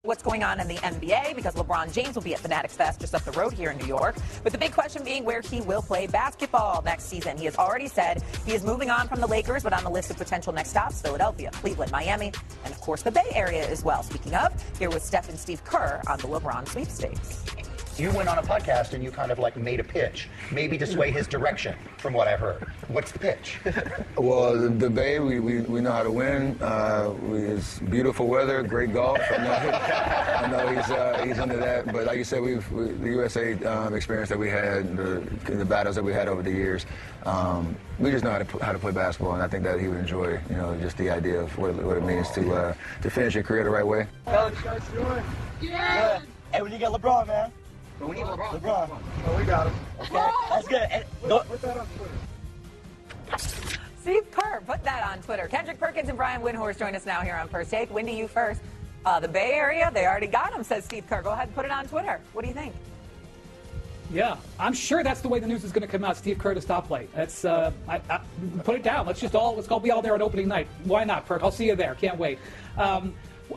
What's going on in the NBA, because LeBron James will be at Fanatics Fest just up the road here in New York. But the big question being where he will play basketball next season. He has already said he is moving on from the Lakers, but on the list of potential next stops, Philadelphia, Cleveland, Miami, and of course the Bay Area as well. Speaking of, here was Steph and Steve Kerr on the LeBron sweepstakes. You went on a podcast and you kind of like made a pitch, maybe to sway his direction, from what I've heard. What's the pitch? Well, the Bay, we know how to win. It's beautiful weather, great golf. I know he's into that. But like you said, the USA experience that we had, the battles that we had over the years, we just know how to play basketball, and I think that he would enjoy, just the idea of what it means to finish your career the right way. How you guys doing? Yeah. Hey, when you get LeBron, man. We need LeBron. Oh, we got him. Okay, that's good. And put that on Twitter. Steve Kerr put that on Twitter. Kendrick Perkins and Brian Windhorst join us now here on First Take. Wendy, you first. The Bay Area, they already got him, says Steve Kerr. Go ahead and put it on Twitter. What do you think? Yeah, I'm sure that's the way the news is going to come out. Steve Kerr to stop play. That's put it down. Let's go be all there on opening night. Why not, Perk? I'll see you there. Can't wait.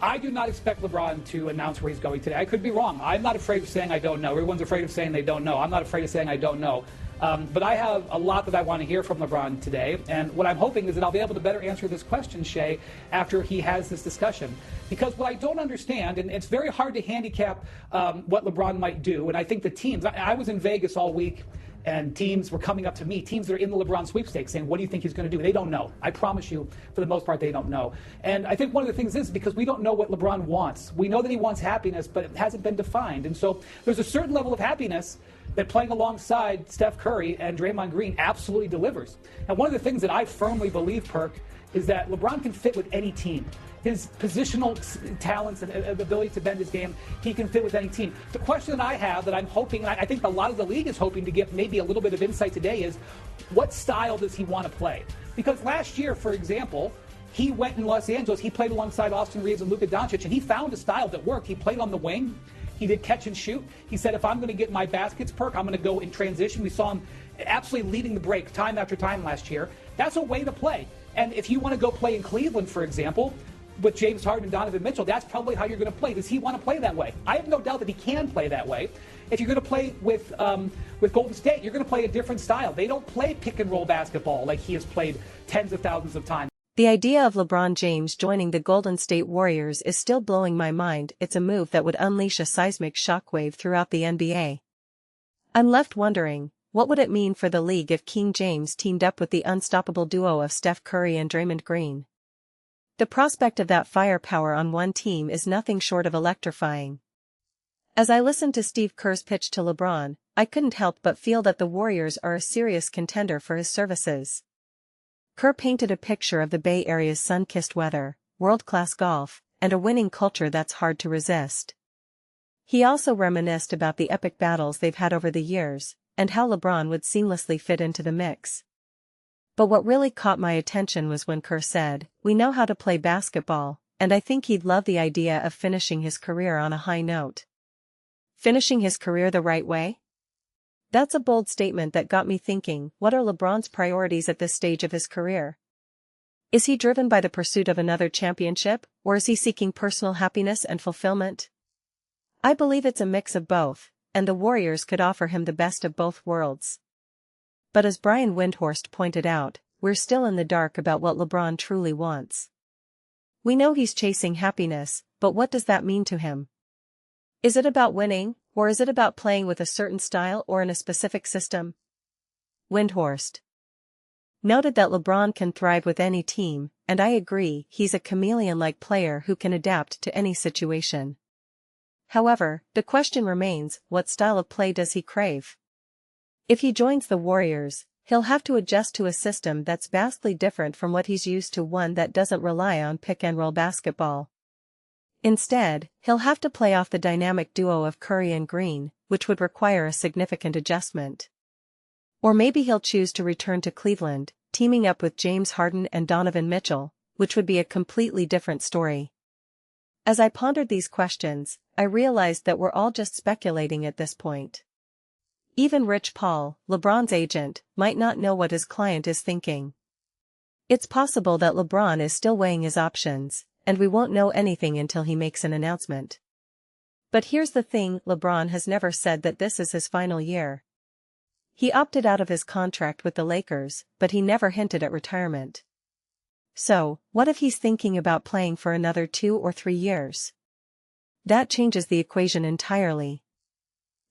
I do not expect LeBron to announce where he's going today. I could be wrong. I'm not afraid of saying I don't know. Everyone's afraid of saying they don't know. I'm not afraid of saying I don't know. But I have a lot that I want to hear from LeBron today. And what I'm hoping is that I'll be able to better answer this question, Shay, after he has this discussion. Because what I don't understand, and it's very hard to handicap what LeBron might do, and I think the teams, I was in Vegas all week, and teams were coming up to me, teams that are in the LeBron sweepstakes, saying, what do you think he's going to do? They don't know. I promise you, for the most part, they don't know. And I think one of the things is because we don't know what LeBron wants. We know that he wants happiness, but it hasn't been defined. And so there's a certain level of happiness that playing alongside Steph Curry and Draymond Green absolutely delivers. And one of the things that I firmly believe, Perk, is that LeBron can fit with any team. His positional talents and ability to bend his game, he can fit with any team. The question that I have that I'm hoping, and I think a lot of the league is hoping to get maybe a little bit of insight today, is what style does he want to play? Because last year, for example, he went in Los Angeles, he played alongside Austin Reeves and Luka Doncic, and he found a style that worked. He played on the wing. He did catch and shoot. He said, if I'm going to get my baskets, Perk, I'm going to go in transition. We saw him absolutely leading the break time after time last year. That's a way to play. And if you want to go play in Cleveland, for example, with James Harden and Donovan Mitchell, that's probably how you're going to play. Does he want to play that way? I have no doubt that he can play that way. If you're going to play with Golden State, you're going to play a different style. They don't play pick-and-roll basketball like he has played tens of thousands of times. The idea of LeBron James joining the Golden State Warriors is still blowing my mind. It's a move that would unleash a seismic shockwave throughout the NBA. I'm left wondering, what would it mean for the league if King James teamed up with the unstoppable duo of Steph Curry and Draymond Green? The prospect of that firepower on one team is nothing short of electrifying. As I listened to Steve Kerr's pitch to LeBron, I couldn't help but feel that the Warriors are a serious contender for his services. Kerr painted a picture of the Bay Area's sun-kissed weather, world-class golf, and a winning culture that's hard to resist. He also reminisced about the epic battles they've had over the years, and how LeBron would seamlessly fit into the mix. But what really caught my attention was when Kerr said, we know how to play basketball, and I think he'd love the idea of finishing his career on a high note. Finishing his career the right way? That's a bold statement that got me thinking, what are LeBron's priorities at this stage of his career? Is he driven by the pursuit of another championship, or is he seeking personal happiness and fulfillment? I believe it's a mix of both, and the Warriors could offer him the best of both worlds. But as Brian Windhorst pointed out, we're still in the dark about what LeBron truly wants. We know he's chasing happiness, but what does that mean to him? Is it about winning, or is it about playing with a certain style or in a specific system? Windhorst noted that LeBron can thrive with any team, and I agree, he's a chameleon-like player who can adapt to any situation. However, the question remains, what style of play does he crave? If he joins the Warriors, he'll have to adjust to a system that's vastly different from what he's used to, one that doesn't rely on pick-and-roll basketball. Instead, he'll have to play off the dynamic duo of Curry and Green, which would require a significant adjustment. Or maybe he'll choose to return to Cleveland, teaming up with James Harden and Donovan Mitchell, which would be a completely different story. As I pondered these questions, I realized that we're all just speculating at this point. Even Rich Paul, LeBron's agent, might not know what his client is thinking. It's possible that LeBron is still weighing his options, and we won't know anything until he makes an announcement. But here's the thing, LeBron has never said that this is his final year. He opted out of his contract with the Lakers, but he never hinted at retirement. So, what if he's thinking about playing for another 2 or 3 years? That changes the equation entirely.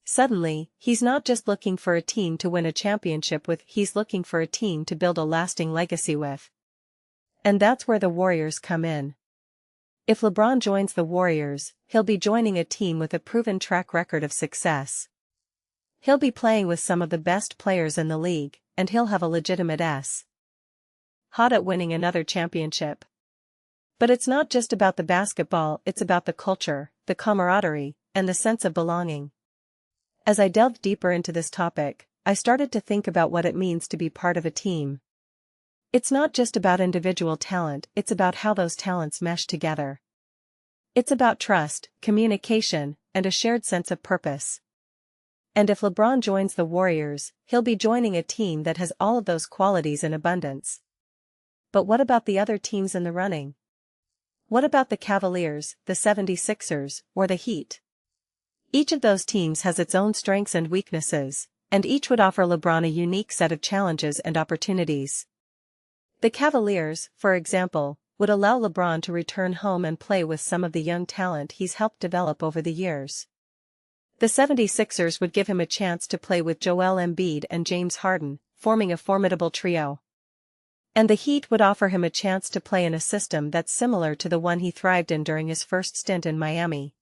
Suddenly, he's not just looking for a team to win a championship with, he's looking for a team to build a lasting legacy with. And that's where the Warriors come in. If LeBron joins the Warriors, he'll be joining a team with a proven track record of success. He'll be playing with some of the best players in the league, and he'll have a legitimate shot at winning another championship. But it's not just about the basketball, it's about the culture, the camaraderie, and the sense of belonging. As I delved deeper into this topic, I started to think about what it means to be part of a team. It's not just about individual talent, it's about how those talents mesh together. It's about trust, communication, and a shared sense of purpose. And if LeBron joins the Warriors, he'll be joining a team that has all of those qualities in abundance. But what about the other teams in the running? What about the Cavaliers, the 76ers, or the Heat? Each of those teams has its own strengths and weaknesses, and each would offer LeBron a unique set of challenges and opportunities. The Cavaliers, for example, would allow LeBron to return home and play with some of the young talent he's helped develop over the years. The 76ers would give him a chance to play with Joel Embiid and James Harden, forming a formidable trio. And the Heat would offer him a chance to play in a system that's similar to the one he thrived in during his first stint in Miami.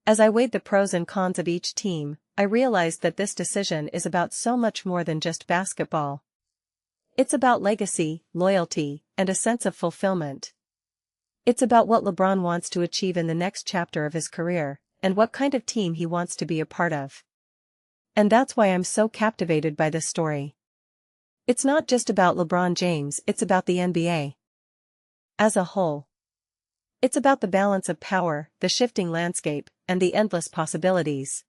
As I weighed the pros and cons of each team, I realized that this decision is about so much more than just basketball. It's about legacy, loyalty, and a sense of fulfillment. It's about what LeBron wants to achieve in the next chapter of his career, and what kind of team he wants to be a part of. And that's why I'm so captivated by this story. It's not just about LeBron James, it's about the NBA as a whole. It's about the balance of power, the shifting landscape, and the endless possibilities.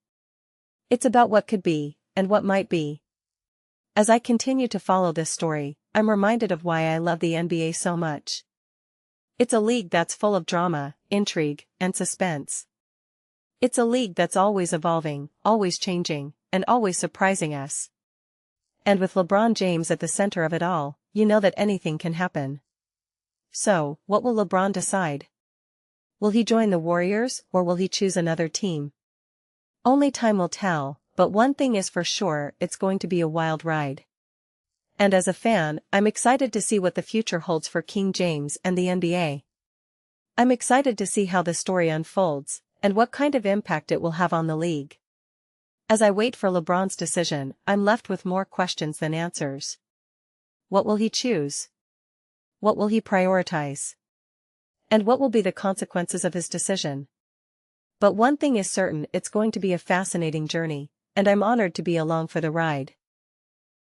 It's about what could be, and what might be. As I continue to follow this story, I'm reminded of why I love the NBA so much. It's a league that's full of drama, intrigue, and suspense. It's a league that's always evolving, always changing, and always surprising us. And with LeBron James at the center of it all, you know that anything can happen. So, what will LeBron decide? Will he join the Warriors, or will he choose another team? Only time will tell, but one thing is for sure, it's going to be a wild ride. And as a fan, I'm excited to see what the future holds for King James and the NBA. I'm excited to see how the story unfolds, and what kind of impact it will have on the league. As I wait for LeBron's decision, I'm left with more questions than answers. What will he choose? What will he prioritize? And what will be the consequences of his decision? But one thing is certain, it's going to be a fascinating journey, and I'm honored to be along for the ride.